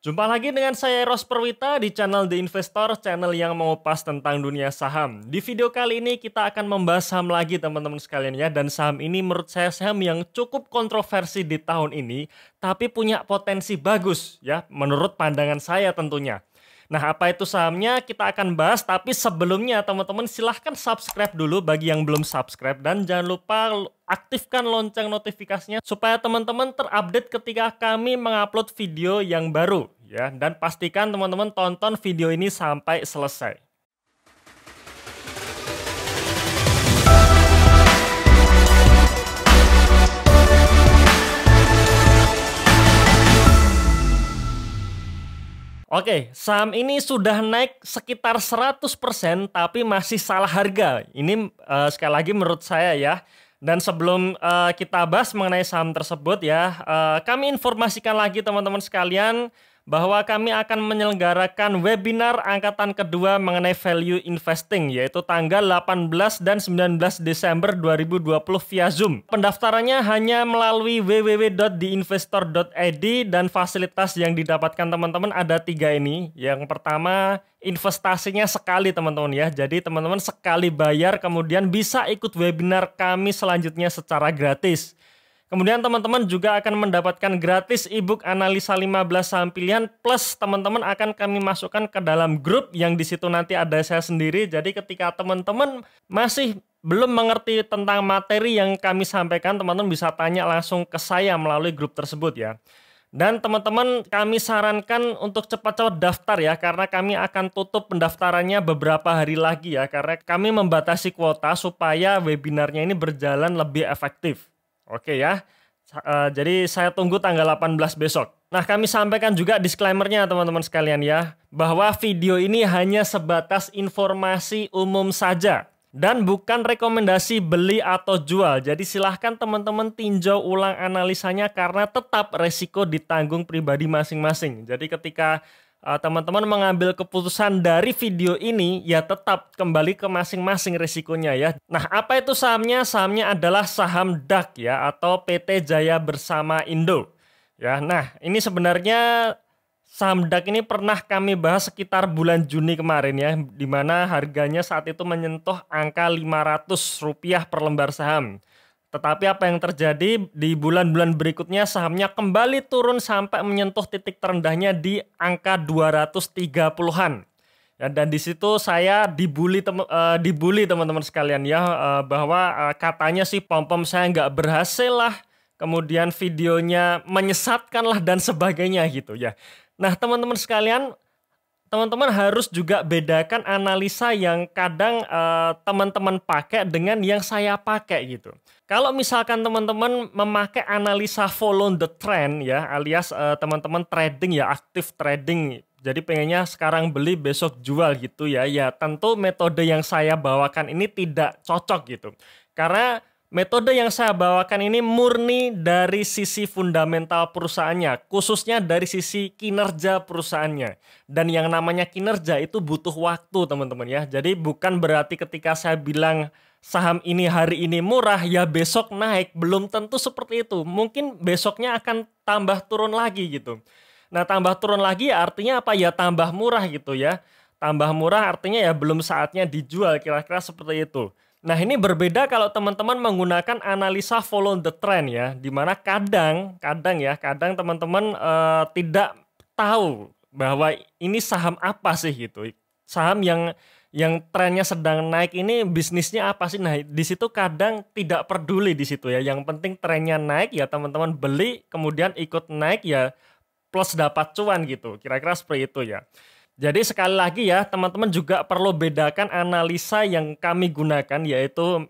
Jumpa lagi dengan saya Eros Perwita di channel The Investor, channel yang mengupas tentang dunia saham. Di video kali ini kita akan membahas saham lagi teman-teman sekalian ya. Dan saham ini menurut saya saham yang cukup kontroversi di tahun ini, tapi punya potensi bagus ya, menurut pandangan saya tentunya. Nah, apa itu sahamnya kita akan bahas, tapi sebelumnya teman-teman silahkan subscribe dulu bagi yang belum subscribe. Dan jangan lupa aktifkan lonceng notifikasinya supaya teman-teman terupdate ketika kami mengupload video yang baru. Ya, dan pastikan teman-teman tonton video ini sampai selesai. Oke, saham ini sudah naik sekitar 100% tapi masih salah harga. Ini sekali lagi menurut saya ya. Dan sebelum kita bahas mengenai saham tersebut ya, kami informasikan lagi teman-teman sekalian bahwa kami akan menyelenggarakan webinar angkatan kedua mengenai value investing, yaitu tanggal 18 dan 19 Desember 2020 via Zoom. Pendaftarannya hanya melalui www.theinvestor.id dan fasilitas yang didapatkan teman-teman ada 3 ini. Yang pertama, investasinya sekali teman-teman ya. Jadi teman-teman sekali bayar kemudian bisa ikut webinar kami selanjutnya secara gratis. Kemudian teman-teman juga akan mendapatkan gratis ebook analisa 15 saham pilihan, plus teman-teman akan kami masukkan ke dalam grup yang di situ nanti ada saya sendiri. Jadi ketika teman-teman masih belum mengerti tentang materi yang kami sampaikan, teman-teman bisa tanya langsung ke saya melalui grup tersebut ya. Dan teman-teman kami sarankan untuk cepat-cepat daftar ya, karena kami akan tutup pendaftarannya beberapa hari lagi ya, karena kami membatasi kuota supaya webinarnya ini berjalan lebih efektif. Oke ya, jadi saya tunggu tanggal 18 besok. Nah, kami sampaikan juga disclaimer-nya teman-teman sekalian ya, bahwa video ini hanya sebatas informasi umum saja dan bukan rekomendasi beli atau jual. Jadi silahkan teman-teman tinjau ulang analisanya karena tetap resiko ditanggung pribadi masing-masing. Jadi ketika teman-teman mengambil keputusan dari video ini, ya tetap kembali ke masing-masing risikonya ya. Nah, apa itu sahamnya? Sahamnya adalah saham DAK ya, atau PT Jaya Bersama Indo. Ya, nah ini sebenarnya saham DAK ini pernah kami bahas sekitar bulan Juni kemarin ya, di mana harganya saat itu menyentuh angka Rp500 per lembar saham. Tetapi apa yang terjadi di bulan-bulan berikutnya sahamnya kembali turun sampai menyentuh titik terendahnya di angka 230-an. Ya, dan di situ saya dibully teman-teman sekalian ya, bahwa katanya sih pom-pom saya nggak berhasil lah, kemudian videonya menyesatkan lah dan sebagainya gitu ya. Nah teman-teman sekalian, teman-teman harus juga bedakan analisa yang kadang teman-teman pakai dengan yang saya pakai gitu. Kalau misalkan teman-teman memakai analisa follow the trend ya, alias teman-teman trading ya, aktif trading. Jadi pengennya sekarang beli besok jual gitu ya. Ya tentu metode yang saya bawakan ini tidak cocok gitu. Karena metode yang saya bawakan ini murni dari sisi fundamental perusahaannya, khususnya dari sisi kinerja perusahaannya. Dan yang namanya kinerja itu butuh waktu teman-teman ya. Jadi bukan berarti ketika saya bilang saham ini hari ini murah ya besok naik, belum tentu seperti itu. Mungkin besoknya akan tambah turun lagi gitu. Nah tambah turun lagi ya artinya apa ya, tambah murah gitu ya. Tambah murah artinya ya belum saatnya dijual, kira-kira seperti itu. Nah ini berbeda kalau teman-teman menggunakan analisa follow the trend ya, dimana kadang teman-teman tidak tahu bahwa ini saham apa sih gitu, saham yang trennya sedang naik ini bisnisnya apa sih. Nah di situ kadang tidak peduli di situ ya, yang penting trennya naik ya teman-teman beli, kemudian ikut naik ya plus dapat cuan gitu, kira-kira seperti itu ya. Jadi sekali lagi ya teman-teman juga perlu bedakan analisa yang kami gunakan, yaitu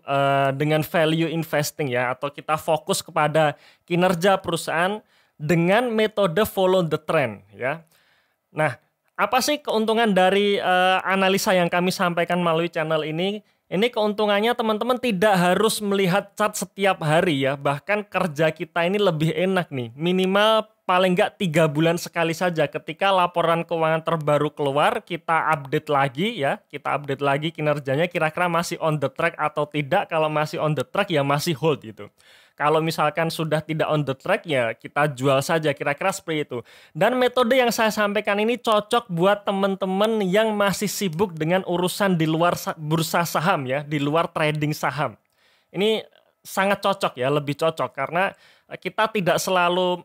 dengan value investing ya, atau kita fokus kepada kinerja perusahaan dengan metode follow the trend ya. Nah apa sih keuntungan dari analisa yang kami sampaikan melalui channel ini? Ini keuntungannya teman-teman tidak harus melihat chart setiap hari ya, bahkan kerja kita ini lebih enak nih, minimal paling nggak 3 bulan sekali saja ketika laporan keuangan terbaru keluar, kita update lagi ya, kita update lagi kinerjanya kira-kira masih on the track atau tidak. Kalau masih on the track ya masih hold gitu. Kalau misalkan sudah tidak on the track ya kita jual saja, kira-kira seperti itu. Dan metode yang saya sampaikan ini cocok buat teman-teman yang masih sibuk dengan urusan di luar bursa saham ya, di luar trading saham. Ini sangat cocok ya, lebih cocok karena kita tidak selalu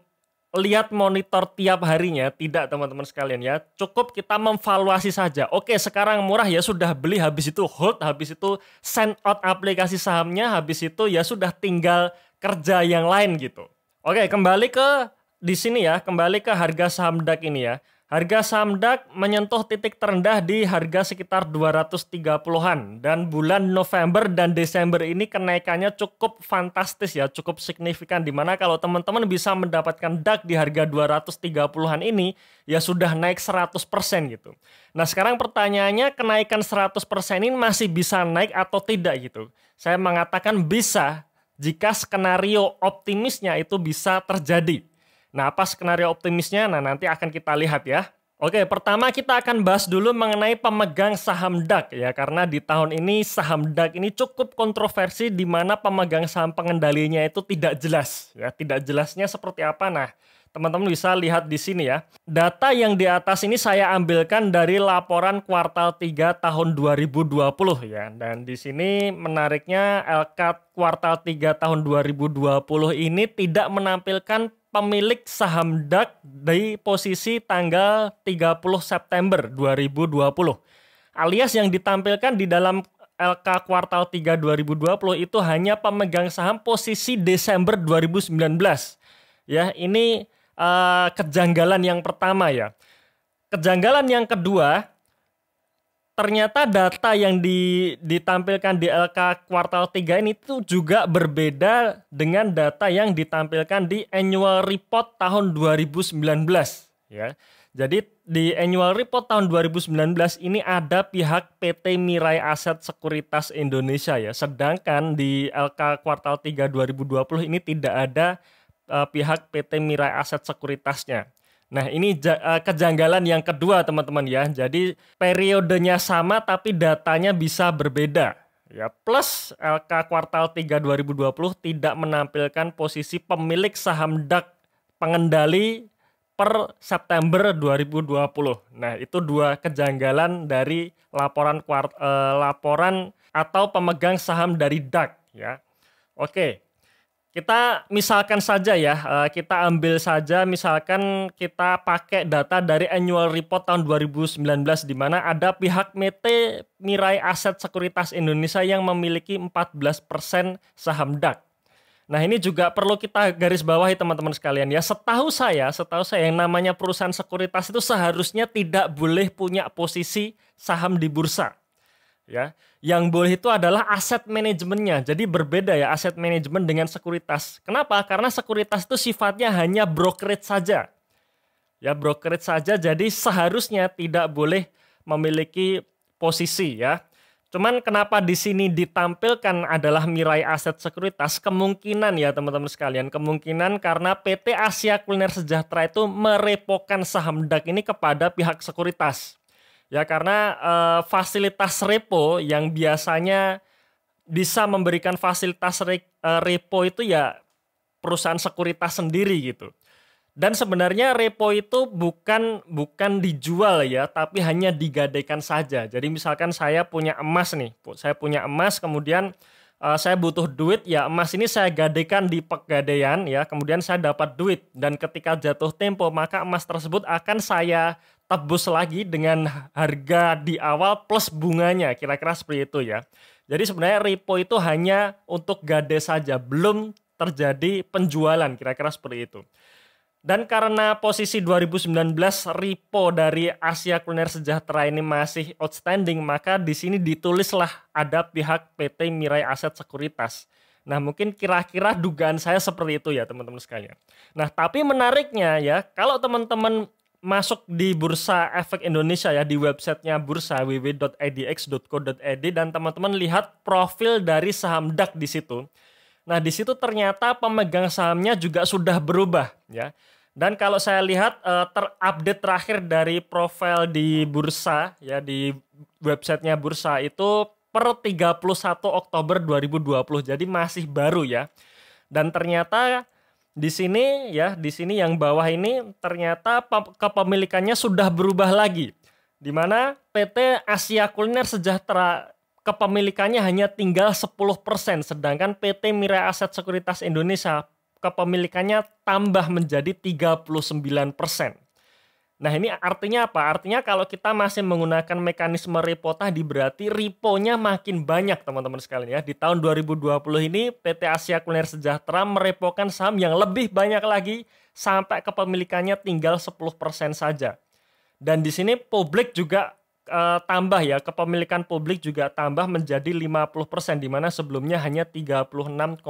lihat monitor tiap harinya, tidak teman-teman sekalian ya. Cukup kita memvaluasi saja. Oke, sekarang murah ya sudah beli, habis itu hold, habis itu send out aplikasi sahamnya, habis itu ya sudah tinggal kerja yang lain gitu. Oke, kembali ke di sini ya, kembali ke harga saham DAX ini ya. Harga saham DAX menyentuh titik terendah di harga sekitar 230-an dan bulan November dan Desember ini kenaikannya cukup fantastis ya, cukup signifikan di mana kalau teman-teman bisa mendapatkan DAX di harga 230-an ini ya sudah naik 100% gitu. Nah, sekarang pertanyaannya kenaikan 100% ini masih bisa naik atau tidak gitu. Saya mengatakan bisa jika skenario optimisnya itu bisa terjadi. Nah, apa skenario optimisnya? Nah, nanti akan kita lihat ya. Oke, pertama kita akan bahas dulu mengenai pemegang saham DAX ya, karena di tahun ini saham DAX ini cukup kontroversi di mana pemegang saham pengendalinya itu tidak jelas ya, tidak jelasnya seperti apa. Nah, teman-teman bisa lihat di sini ya. Data yang di atas ini saya ambilkan dari laporan kuartal 3 tahun 2020 ya. Dan di sini menariknya LK kuartal 3 tahun 2020 ini tidak menampilkan pemilik saham DAX di posisi tanggal 30 September 2020. Alias yang ditampilkan di dalam LK kuartal 3 2020 itu hanya pemegang saham posisi Desember 2019. Ya, ini kejanggalan yang pertama ya. Kejanggalan yang kedua, ternyata data yang ditampilkan di LK kuartal 3 ini tuh juga berbeda dengan data yang ditampilkan di annual report tahun 2019 ya. Jadi di annual report tahun 2019 ini ada pihak PT Mirai Aset Sekuritas Indonesia ya. Sedangkan di LK kuartal 3 2020 ini tidak ada pihak PT Mirai Aset Sekuritasnya. Nah, ini kejanggalan yang kedua teman-teman ya. Jadi periodenya sama tapi datanya bisa berbeda. Ya, plus LK kuartal 3 2020 tidak menampilkan posisi pemilik saham DAX pengendali per September 2020. Nah, itu dua kejanggalan dari laporan atau pemegang saham dari DAX ya. Oke. Kita misalkan saja ya, kita ambil saja misalkan kita pakai data dari annual report tahun 2019 di mana ada pihak PT Mirai Aset Sekuritas Indonesia yang memiliki 14% saham DAX. Nah, ini juga perlu kita garis bawahi teman-teman sekalian ya. Setahu saya yang namanya perusahaan sekuritas itu seharusnya tidak boleh punya posisi saham di bursa. Ya, yang boleh itu adalah aset manajemennya. Jadi berbeda ya aset manajemen dengan sekuritas. Kenapa? Karena sekuritas itu sifatnya hanya brokerage saja. Ya, brokerage saja. Jadi seharusnya tidak boleh memiliki posisi ya. Cuman kenapa di sini ditampilkan adalah Mirai Aset Sekuritas? Kemungkinan ya teman-teman sekalian, kemungkinan karena PT Asia Kuliner Sejahtera itu merepokan saham DAX ini kepada pihak sekuritas. Ya, karena fasilitas repo yang biasanya bisa memberikan fasilitas repo itu ya perusahaan sekuritas sendiri gitu. Dan sebenarnya repo itu bukan dijual ya, tapi hanya digadaikan saja. Jadi misalkan saya punya emas nih, kemudian saya butuh duit ya, emas ini saya gadaikan di pegadaian ya, kemudian saya dapat duit dan ketika jatuh tempo maka emas tersebut akan saya tebus lagi dengan harga di awal plus bunganya, kira-kira seperti itu ya. Jadi sebenarnya repo itu hanya untuk gade saja, belum terjadi penjualan, kira-kira seperti itu. Dan karena posisi 2019 repo dari Asia Kuliner Sejahtera ini masih outstanding, maka di sini ditulislah ada pihak PT Mirai Aset Sekuritas. Nah, mungkin kira-kira dugaan saya seperti itu ya teman-teman sekalian. Nah, tapi menariknya ya, kalau teman-teman masuk di Bursa Efek Indonesia ya, di websitenya bursa www.idx.co.id dan teman-teman lihat profil dari saham DAX di situ. Nah, di situ ternyata pemegang sahamnya juga sudah berubah ya. Dan kalau saya lihat terupdate terakhir dari profil di bursa ya, di websitenya bursa itu per 31 Oktober 2020. Jadi masih baru ya. Dan ternyata di sini ya, di sini yang bawah ini ternyata kepemilikannya sudah berubah lagi. Di mana PT Asia Kuliner Sejahtera kepemilikannya hanya tinggal 10%, sedangkan PT Mirae Aset Sekuritas Indonesia kepemilikannya tambah menjadi 39%. Nah, ini artinya apa? Artinya kalau kita masih menggunakan mekanisme repo tadi, berarti reponya makin banyak teman-teman sekalian ya. Di tahun 2020 ini PT Asia Kuliner Sejahtera merepokan saham yang lebih banyak lagi sampai kepemilikannya tinggal 10% saja. Dan di sini publik juga tambah ya, kepemilikan publik juga tambah menjadi 50%, di mana sebelumnya hanya 36,8%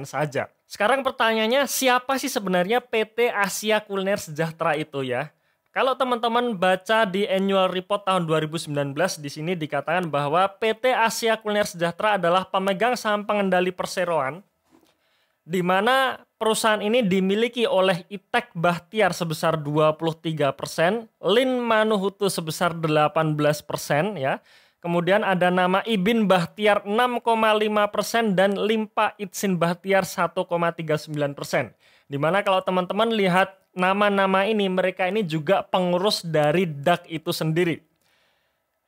saja. Sekarang pertanyaannya, siapa sih sebenarnya PT Asia Kuliner Sejahtera itu ya? Kalau teman-teman baca di annual report tahun 2019, di sini dikatakan bahwa PT Asia Kuliner Sejahtera adalah pemegang saham pengendali perseroan, di mana perusahaan ini dimiliki oleh Itek Bahtiar sebesar 23%, Lin Manuhutu sebesar 18% ya. Kemudian ada nama Ibin Bahtiar 6,5% dan Limpa Itsin Bahtiar 1,39%. Di mana kalau teman-teman lihat nama-nama ini, mereka ini juga pengurus dari DAK itu sendiri.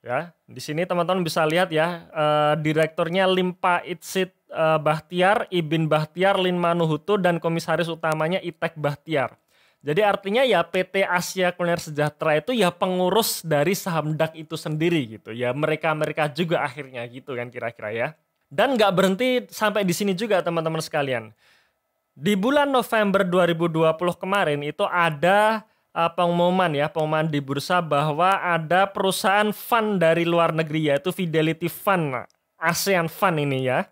Ya, di sini teman-teman bisa lihat ya, direkturnya Limpa Itsin Bahtiar, Ibin Bahtiar, Lin Manuhutu, dan komisaris utamanya Itek Bahtiar. Jadi artinya ya PT Asia Kuliner Sejahtera itu ya pengurus dari saham DAK itu sendiri gitu ya. Mereka juga akhirnya gitu kan kira-kira ya. Dan nggak berhenti sampai di sini juga teman-teman sekalian. Di bulan November 2020 kemarin itu ada pengumuman di bursa bahwa ada perusahaan fund dari luar negeri yaitu Fidelity Fund, ASEAN Fund ini ya.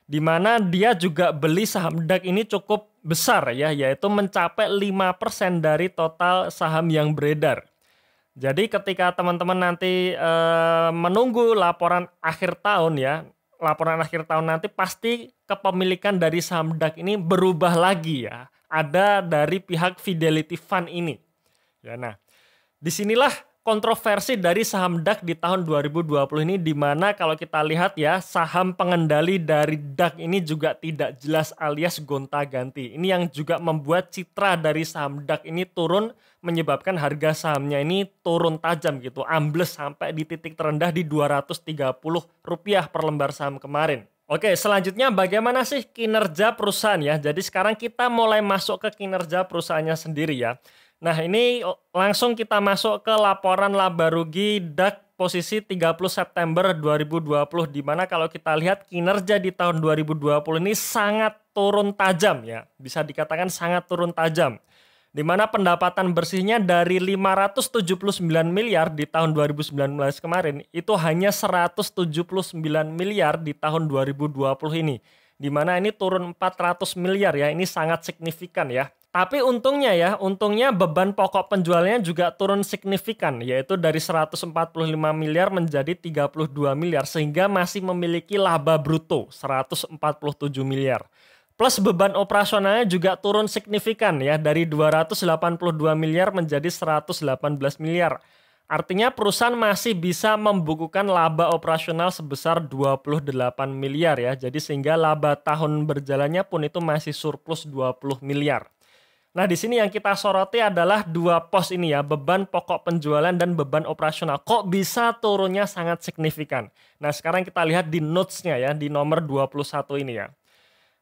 Di mana dia juga beli saham DAK ini cukup besar ya, yaitu mencapai 5% dari total saham yang beredar. Jadi ketika teman-teman nanti menunggu laporan akhir tahun ya, laporan akhir tahun nanti pasti kepemilikan dari saham DAK ini berubah lagi ya, ada dari pihak Fidelity Fund ini. Ya, nah, disinilah kontroversi dari saham DAK di tahun 2020 ini, di mana kalau kita lihat ya, saham pengendali dari DAK ini juga tidak jelas alias gonta-ganti. Ini yang juga membuat citra dari saham DAK ini turun, menyebabkan harga sahamnya ini turun tajam gitu, ambles sampai di titik terendah di Rp230 per lembar saham kemarin. Oke, selanjutnya bagaimana sih kinerja perusahaan ya? Jadi sekarang kita mulai masuk ke kinerja perusahaannya sendiri ya. Nah, ini langsung kita masuk ke laporan laba rugi DAK posisi 30 September 2020, di mana kalau kita lihat kinerja di tahun 2020 ini sangat turun tajam ya. Bisa dikatakan sangat turun tajam. Di mana pendapatan bersihnya dari 579 miliar di tahun 2019 kemarin itu hanya 179 miliar di tahun 2020 ini. Di mana ini turun 400 miliar ya. Ini sangat signifikan ya. Tapi untungnya beban pokok penjualannya juga turun signifikan, yaitu dari 145 miliar menjadi 32 miliar, sehingga masih memiliki laba bruto 147 miliar. Plus beban operasionalnya juga turun signifikan ya, dari 282 miliar menjadi 118 miliar. Artinya perusahaan masih bisa membukukan laba operasional sebesar 28 miliar ya, jadi sehingga laba tahun berjalannya pun itu masih surplus 20 miliar. Nah, di sini yang kita soroti adalah dua pos ini ya, beban pokok penjualan dan beban operasional. Kok bisa turunnya sangat signifikan? Nah, sekarang kita lihat di notes-nya ya, di nomor 21 ini ya.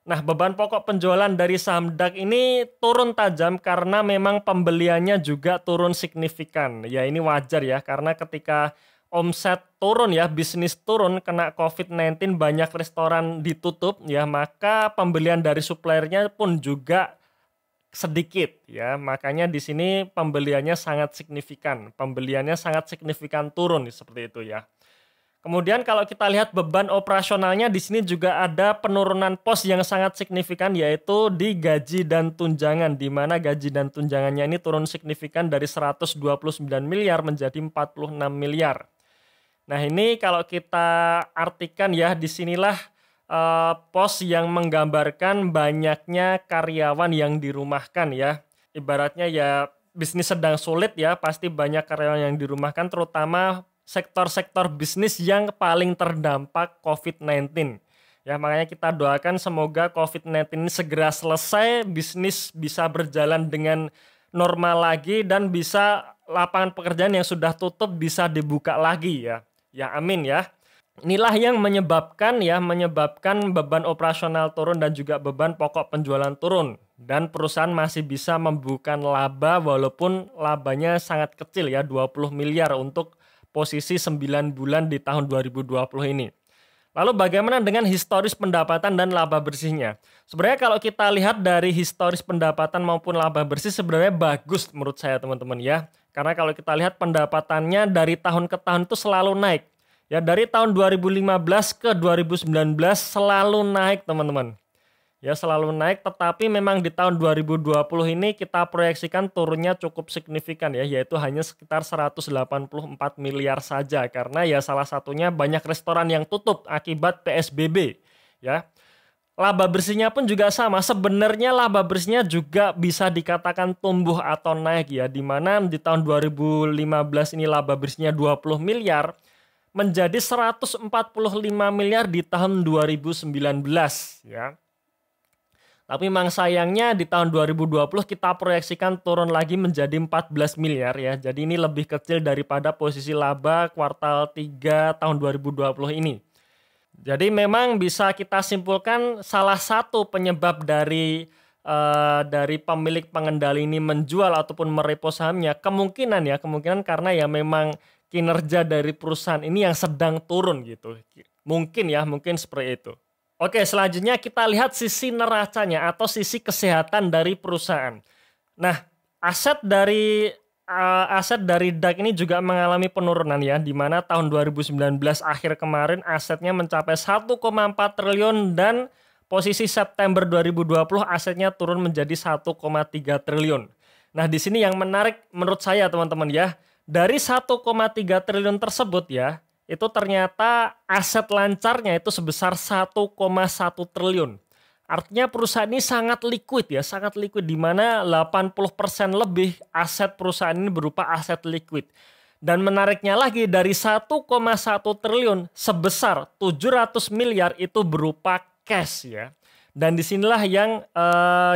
Nah, beban pokok penjualan dari saham DAK ini turun tajam karena memang pembeliannya juga turun signifikan. Ya, ini wajar ya, karena ketika omset turun ya, bisnis turun, kena COVID-19, banyak restoran ditutup ya, maka pembelian dari suppliernya pun juga sedikit ya, makanya di sini pembeliannya sangat signifikan, turun seperti itu ya. Kemudian kalau kita lihat beban operasionalnya di sini juga ada penurunan pos yang sangat signifikan, yaitu di gaji dan tunjangan, di mana gaji dan tunjangannya ini turun signifikan dari 129 miliar menjadi 46 miliar. Nah, ini kalau kita artikan ya, disinilah pos yang menggambarkan banyaknya karyawan yang dirumahkan ya. Ibaratnya ya bisnis sedang sulit ya, pasti banyak karyawan yang dirumahkan, terutama sektor-sektor bisnis yang paling terdampak COVID-19. Ya, makanya kita doakan semoga COVID-19 ini segera selesai, bisnis bisa berjalan dengan normal lagi dan bisa lapangan pekerjaan yang sudah tutup bisa dibuka lagi ya. Ya amin ya. Inilah yang menyebabkan beban operasional turun dan juga beban pokok penjualan turun. Dan perusahaan masih bisa membukukan laba walaupun labanya sangat kecil ya, 20 miliar untuk posisi 9 bulan di tahun 2020 ini. Lalu bagaimana dengan historis pendapatan dan laba bersihnya? Sebenarnya kalau kita lihat dari historis pendapatan maupun laba bersih sebenarnya bagus menurut saya teman-teman ya. Karena kalau kita lihat pendapatannya dari tahun ke tahun itu selalu naik. Ya dari tahun 2015 ke 2019 selalu naik teman-teman. Ya selalu naik, tetapi memang di tahun 2020 ini kita proyeksikan turunnya cukup signifikan ya, yaitu hanya sekitar 184 miliar saja. Karena ya salah satunya banyak restoran yang tutup akibat PSBB ya. Laba bersihnya pun juga sama, sebenarnya laba bersihnya juga bisa dikatakan tumbuh atau naik ya, dimana di tahun 2015 ini laba bersihnya 20 miliar, menjadi 145 miliar di tahun 2019 ya. Tapi memang sayangnya di tahun 2020 kita proyeksikan turun lagi menjadi 14 miliar ya. Jadi ini lebih kecil daripada posisi laba kuartal 3 tahun 2020 ini. Jadi memang bisa kita simpulkan salah satu penyebab dari pemilik pengendali ini menjual ataupun merepo sahamnya kemungkinan karena ya memang kinerja dari perusahaan ini yang sedang turun gitu. Mungkin seperti itu. Oke, selanjutnya kita lihat sisi neracanya atau sisi kesehatan dari perusahaan. Nah, aset dari DAX ini juga mengalami penurunan ya, di mana tahun 2019 akhir kemarin asetnya mencapai 1,4 triliun dan posisi September 2020 asetnya turun menjadi 1,3 triliun. Nah, di sini yang menarik menurut saya teman-teman ya, dari 1,3 triliun tersebut ya, itu ternyata aset lancarnya itu sebesar 1,1 triliun. Artinya perusahaan ini sangat liquid ya, sangat liquid, di mana 80% lebih aset perusahaan ini berupa aset liquid. Dan menariknya lagi, dari 1,1 triliun sebesar 700 miliar itu berupa cash ya. Dan disinilah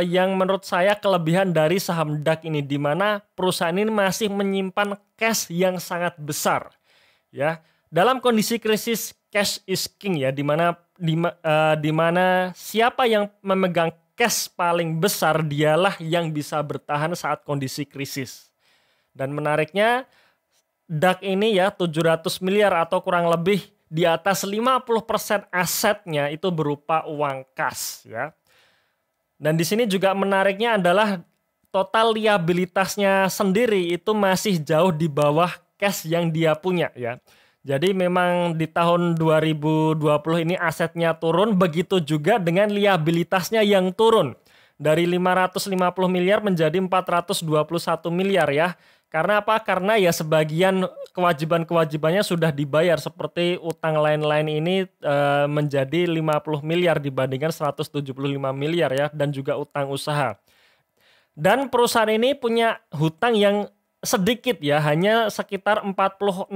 yang menurut saya kelebihan dari saham DAX ini, di mana perusahaan ini masih menyimpan cash yang sangat besar ya. Dalam kondisi krisis, cash is king ya, di mana siapa yang memegang cash paling besar dialah yang bisa bertahan saat kondisi krisis. Dan menariknya DAX ini ya 700 miliar atau kurang lebih di atas 50% asetnya itu berupa uang kas ya. Dan di sini juga menariknya adalah total liabilitasnya sendiri itu masih jauh di bawah cash yang dia punya ya. Jadi memang di tahun 2020 ini asetnya turun, begitu juga dengan liabilitasnya yang turun. Dari 550 miliar menjadi 421 miliar ya. Karena apa? Karena ya sebagian kewajiban-kewajibannya sudah dibayar, seperti utang lain-lain ini menjadi 50 miliar dibandingkan 175 miliar ya, dan juga utang usaha. Dan perusahaan ini punya hutang yang sedikit ya, hanya sekitar 46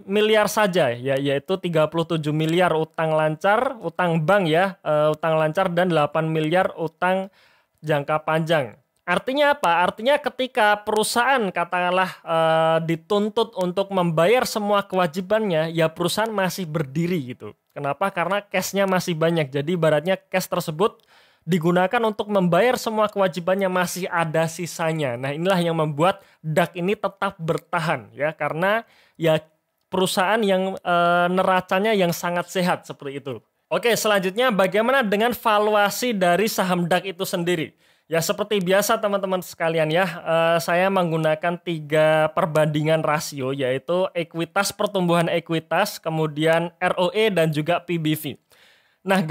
miliar saja ya, yaitu 37 miliar utang lancar, utang bank ya, utang lancar, dan 8 miliar utang jangka panjang. Artinya apa? Artinya ketika perusahaan katakanlah dituntut untuk membayar semua kewajibannya, ya perusahaan masih berdiri gitu. Kenapa? Karena cashnya masih banyak. Jadi ibaratnya cash tersebut digunakan untuk membayar semua kewajibannya, masih ada sisanya. Nah, inilah yang membuat DAX ini tetap bertahan ya, karena ya perusahaan yang neracanya yang sangat sehat seperti itu. Oke, selanjutnya bagaimana dengan valuasi dari saham DAX itu sendiri? Ya seperti biasa teman-teman sekalian ya, saya menggunakan 3 perbandingan rasio, yaitu ekuitas, pertumbuhan ekuitas, kemudian ROE dan juga PBV. Nah,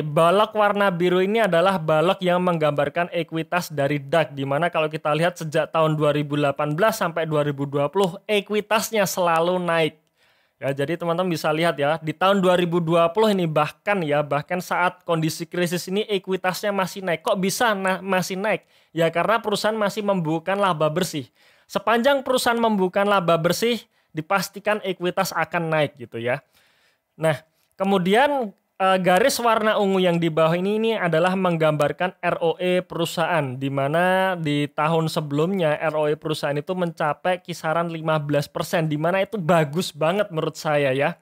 balok warna biru ini adalah balok yang menggambarkan ekuitas dari DAX, di mana kalau kita lihat sejak tahun 2018 sampai 2020 ekuitasnya selalu naik. Ya, jadi teman-teman bisa lihat ya, di tahun 2020 ini bahkan saat kondisi krisis ini ekuitasnya masih naik. Kok bisa masih naik? Ya karena perusahaan masih membukukan laba bersih. Sepanjang perusahaan membukukan laba bersih, dipastikan ekuitas akan naik gitu ya. Nah, kemudian garis warna ungu yang di bawah ini adalah menggambarkan ROE perusahaan, di mana di tahun sebelumnya ROE perusahaan itu mencapai kisaran 15%, di mana itu bagus banget menurut saya ya.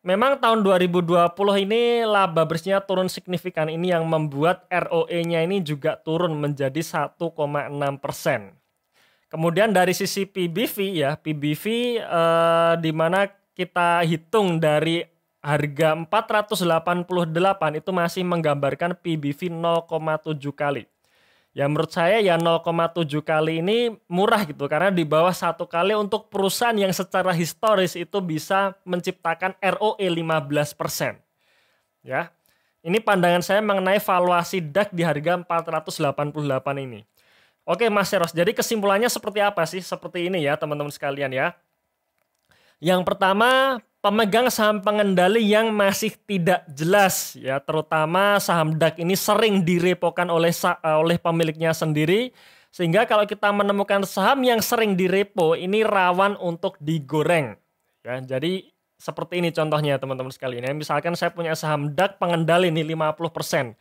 Memang tahun 2020 ini laba bersihnya turun signifikan, ini yang membuat ROE-nya ini juga turun menjadi 1,6%. Kemudian dari sisi PBV ya, PBV di mana kita hitung dari harga 488 itu masih menggambarkan PBV 0,7 kali. Ya menurut saya ya 0,7 kali ini murah gitu, karena di bawah 1 kali untuk perusahaan yang secara historis itu bisa menciptakan ROE 15%. Ya. Ini pandangan saya mengenai valuasi DAX di harga 488 ini. Oke Mas Eros, jadi kesimpulannya seperti apa sih? Seperti ini ya teman-teman sekalian ya. Yang pertama, pemegang saham pengendali yang masih tidak jelas ya, terutama saham DAX ini sering direpokan oleh pemiliknya sendiri, sehingga kalau kita menemukan saham yang sering direpo ini rawan untuk digoreng ya. Jadi seperti ini contohnya teman-teman sekalian ya. Misalkan saya punya saham DAX pengendali nih 50%.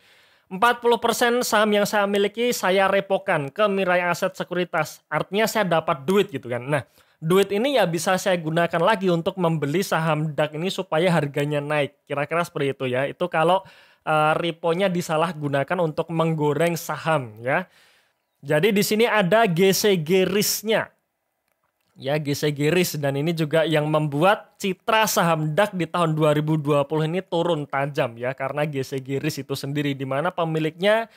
40% saham yang saya miliki saya repokan ke Mirai Aset Sekuritas. Artinya saya dapat duit gitu kan. Nah, duit ini ya bisa saya gunakan lagi untuk membeli saham DAX ini supaya harganya naik. Kira-kira seperti itu ya. Itu kalau reponya disalahgunakan untuk menggoreng saham ya. Jadi di sini ada GCG risk-nya. Ya, GCG risk, dan ini juga yang membuat citra saham DAX di tahun 2020 ini turun tajam ya, karena GCG risk itu sendiri, di mana pemiliknya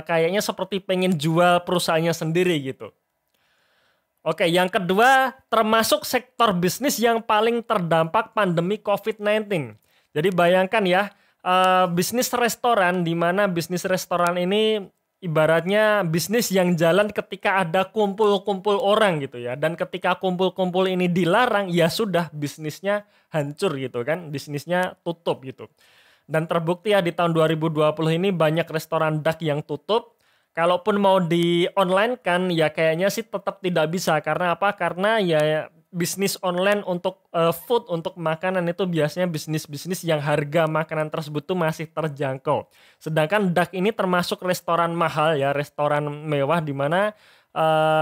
kayaknya seperti pengen jual perusahaannya sendiri gitu. Oke, yang kedua, termasuk sektor bisnis yang paling terdampak pandemi COVID-19. Jadi bayangkan ya, bisnis restoran, di mana bisnis restoran ini ibaratnya bisnis yang jalan ketika ada kumpul-kumpul orang gitu ya. Dan ketika kumpul-kumpul ini dilarang, ya sudah bisnisnya hancur gitu kan. Bisnisnya tutup gitu. Dan terbukti ya di tahun 2020 ini banyak restoran DAX yang tutup. Kalaupun mau di online kan ya kayaknya sih tetap tidak bisa. Karena apa? Karena ya bisnis online untuk food, untuk makanan itu biasanya bisnis-bisnis yang harga makanan tersebut tuh masih terjangkau. Sedangkan DAX ini termasuk restoran mahal ya, restoran mewah, di mana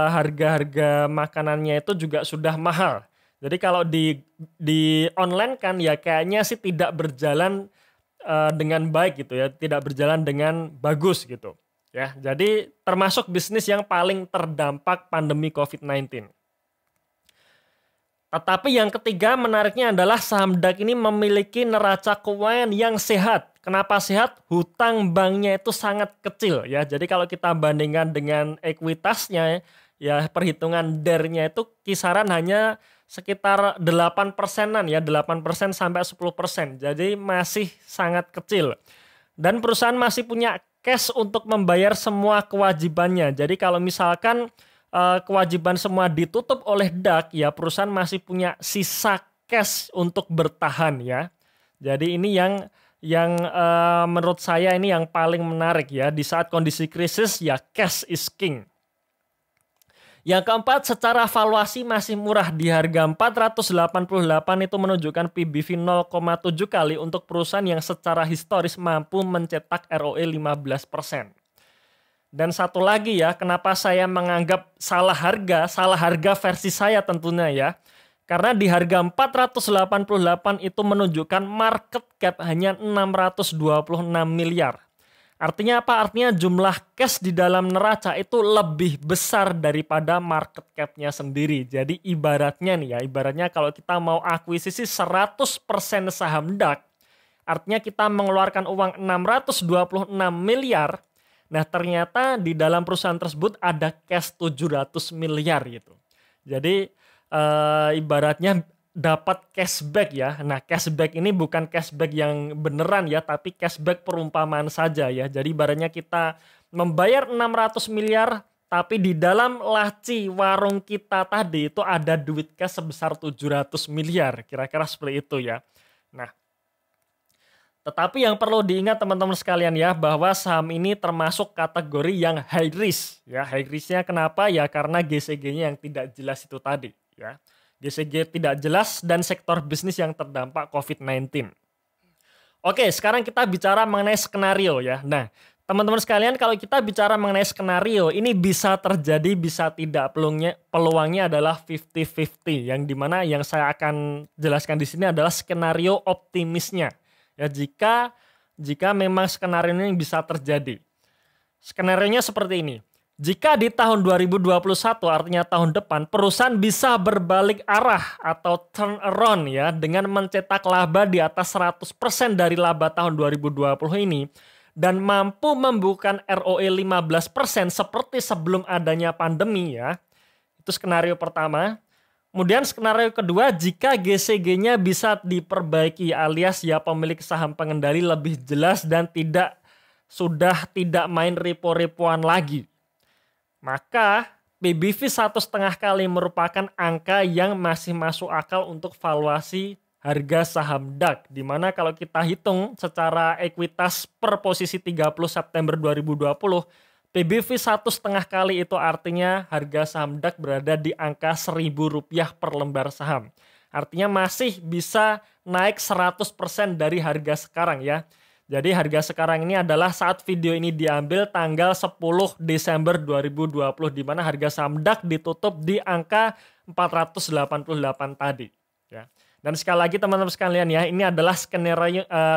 harga-harga makanannya itu juga sudah mahal. Jadi kalau di online kan ya kayaknya sih tidak berjalan dengan baik gitu ya, tidak berjalan dengan bagus gitu. Ya, jadi termasuk bisnis yang paling terdampak pandemi COVID-19. Tetapi yang ketiga menariknya adalah saham DAX ini memiliki neraca keuangan yang sehat. Kenapa sehat? Hutang banknya itu sangat kecil ya. Jadi kalau kita bandingkan dengan ekuitasnya ya, perhitungan DER-nya itu kisaran hanya sekitar 8%-an ya, 8% sampai 10%. Jadi masih sangat kecil. Dan perusahaan masih punya cash untuk membayar semua kewajibannya. Jadi kalau misalkan kewajiban semua ditutup oleh DAX ya, perusahaan masih punya sisa cash untuk bertahan ya. Jadi ini yang menurut saya ini yang paling menarik ya, di saat kondisi krisis ya cash is king. Yang keempat, secara valuasi masih murah, di harga 488 itu menunjukkan PBV 0,7 kali untuk perusahaan yang secara historis mampu mencetak ROE 15%. Dan satu lagi ya, kenapa saya menganggap salah harga versi saya tentunya ya. Karena di harga 488 itu menunjukkan market cap hanya 626 miliar. Artinya apa? Artinya jumlah cash di dalam neraca itu lebih besar daripada market cap-nya sendiri. Jadi ibaratnya nih ya, ibaratnya kalau kita mau akuisisi 100% saham DAX, artinya kita mengeluarkan uang 626 miliar. Nah ternyata di dalam perusahaan tersebut ada cash 700 miliar gitu. Jadi ibaratnya dapat cashback ya. Nah cashback ini bukan cashback yang beneran ya, tapi cashback perumpamaan saja ya. Jadi ibaratnya kita membayar 600 miliar, tapi di dalam laci warung kita tadi itu ada duit cash sebesar 700 miliar. Kira-kira seperti itu ya. Nah, tetapi yang perlu diingat teman-teman sekalian ya, bahwa saham ini termasuk kategori yang high risk ya. High risk-nya kenapa? Ya karena GCG-nya yang tidak jelas itu tadi ya. GCG tidak jelas dan sektor bisnis yang terdampak COVID-19. Oke, sekarang kita bicara mengenai skenario ya. Nah, teman-teman sekalian, kalau kita bicara mengenai skenario, ini bisa terjadi, bisa tidak. Peluangnya adalah 50-50, yang dimana yang saya akan jelaskan di sini adalah skenario optimisnya. Ya, jika memang skenario ini bisa terjadi. Skenarionya seperti ini. Jika di tahun 2021, artinya tahun depan, perusahaan bisa berbalik arah atau turn around ya, dengan mencetak laba di atas 100% dari laba tahun 2020 ini, dan mampu membukukan ROE 15% seperti sebelum adanya pandemi ya. Itu skenario pertama. Kemudian skenario kedua, jika GCG-nya bisa diperbaiki alias ya pemilik saham pengendali lebih jelas dan sudah tidak main repo-repoan lagi. Maka PBV 1,5 kali merupakan angka yang masih masuk akal untuk valuasi harga saham DAX. Dimana kalau kita hitung secara ekuitas per posisi 30 September 2020, PBV 1,5 kali itu artinya harga saham DAX berada di angka Rp1.000 per lembar saham. Artinya masih bisa naik 100% dari harga sekarang ya. Jadi harga sekarang ini adalah saat video ini diambil tanggal 10 Desember 2020 di mana harga saham DAX ditutup di angka 488 tadi ya. Dan sekali lagi teman-teman sekalian ya, ini adalah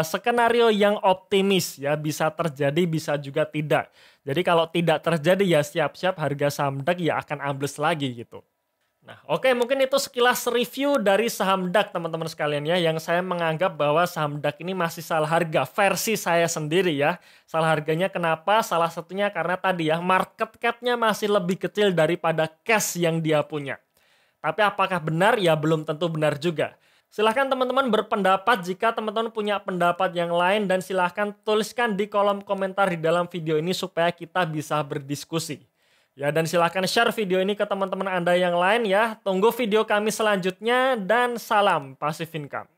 skenario yang optimis ya, bisa terjadi bisa juga tidak. Jadi kalau tidak terjadi ya siap-siap harga saham DAX ya akan ambles lagi gitu. Nah, oke, mungkin itu sekilas review dari saham DAX teman-teman sekalian ya, yang saya menganggap bahwa saham DAX ini masih salah harga versi saya sendiri ya. Salah harganya kenapa? Salah satunya karena tadi ya market cap-nya masih lebih kecil daripada cash yang dia punya. Tapi apakah benar? Ya belum tentu benar juga. Silahkan teman-teman berpendapat jika teman-teman punya pendapat yang lain dan silahkan tuliskan di kolom komentar di dalam video ini supaya kita bisa berdiskusi. Ya, dan silahkan share video ini ke teman-teman Anda yang lain ya. Tunggu video kami selanjutnya dan salam Passive Income.